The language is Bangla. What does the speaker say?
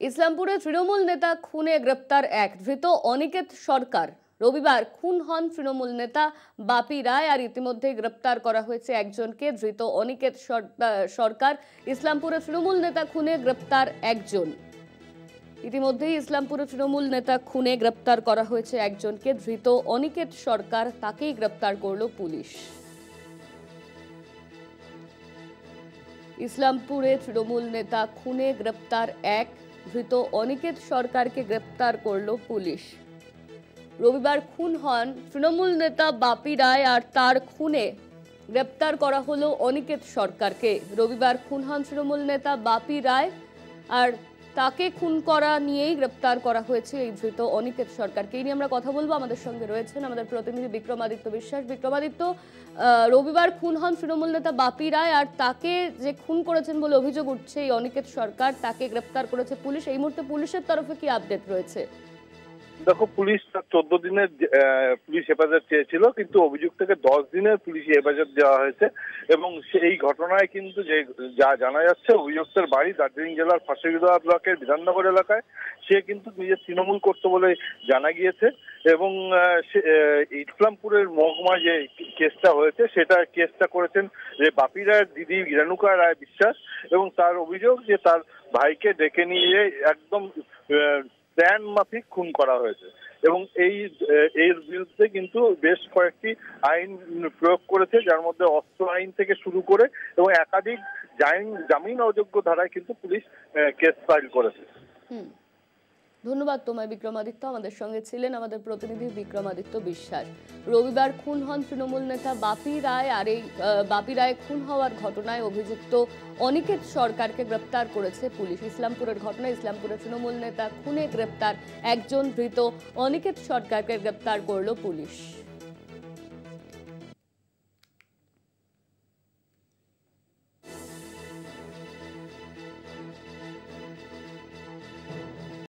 ইসলামপুরে তৃণমূল নেতা খুনে গ্রেপ্তার এক ধৃত অনিকেত সরকার। রবিবার খুন হন তৃণমূল নেতা বাপি রায়, আর ইতিমধ্যে গ্রেপ্তার করা হয়েছে একজনকে। ধৃত অনিকেত সরকার। ইসলামপুরে তৃণমূল নেতা খুনে গ্রেপ্তার একজন। ইতিমধ্যেই ইসলামপুরে তৃণমূল নেতা খুনে গ্রেপ্তার করা হয়েছে একজনকে। ধৃত অনিকেত সরকার, তাকেই গ্রেপ্তার করল পুলিশ। ইসলামপুরে তৃণমূল নেতা খুনে গ্রেপ্তার এক, ধৃত অনিকেত সরকারকে গ্রেপ্তার করল পুলিশ। রবিবার খুন হন তৃণমূল নেতা বাপি রায়, আর তার খুনে গ্রেপ্তার করা হলো অনিকেত সরকারকে। রবিবার খুন হন তৃণমূল নেতা বাপি রায়, আর তাকে খুন করা নিয়েই গ্রেপ্তার করা হয়েছে এই ধৃত অনিকেত সরকারকে। এই নিয়ে আমরা কথা বলবো। আমাদের সঙ্গে রয়েছেন আমাদের প্রতিনিধি বিক্রমাদিত্য বিশ্বাস। বিক্রমাদিত্য, রবিবার খুন হন তৃণমূল নেতা বাপি রায়, আর তাকে যে খুন করেছেন বলে অভিযোগ উঠছে এই অনিকেত সরকার, তাকে গ্রেপ্তার করেছে পুলিশ। এই মুহূর্তে পুলিশের তরফে কি আপডেট রয়েছে? দেখো, পুলিশ 14 দিনের পুলিশ হেফাজত চেয়েছিল, কিন্তু অভিযুক্তকে 10 দিনের পুলিশ হেফাজত দেওয়া হয়েছে। এবং এই ঘটনায় কিন্তু যা জানা যাচ্ছে, অভিযুক্তের বাড়ি দার্জিলিং জেলার ফাঁসিগড়া ব্লকের বিধাননগর এলাকায়। সে কিন্তু নিজের তৃণমূল করতো বলে জানা গিয়েছে। এবং ইসলামপুরের মহকুমায় যে কেসটা হয়েছে, কেসটা করেছেন যে বাপি রায়ের দিদি রেণুকা রায় বিশ্বাস। এবং তার অভিযোগ যে তার ভাইকে ডেকে নিয়ে একদম প্ল্যান মাফিক খুন করা হয়েছে। এবং এর বিরুদ্ধে কিন্তু বেশ কয়েকটি আইন প্রয়োগ করেছে, যার মধ্যে অস্ত্র আইন থেকে শুরু করে এবং একাধিক জামিন অযোগ্য ধারায় কিন্তু পুলিশ কেস ফাইল করেছে। ধন্যবাদ তোমায় বিক্রমাদিত্য। আমাদের সঙ্গে ছিলেন আমাদের প্রতিনিধি বিক্রমাদিত্য বিশ্বাস। রবিবার খুন হন তৃণমূল নেতা বাপি রায়, আর এই বাপি রায় খুন হওয়ার ঘটনায় অভিযুক্ত অনিকেত সরকারকে গ্রেপ্তার করেছে পুলিশ। ইসলামপুরের ঘটনায় ইসলামপুরের তৃণমূল নেতা খুনে গ্রেপ্তার একজন, ধৃত অনিকেত সরকারকে গ্রেপ্তার করল পুলিশ।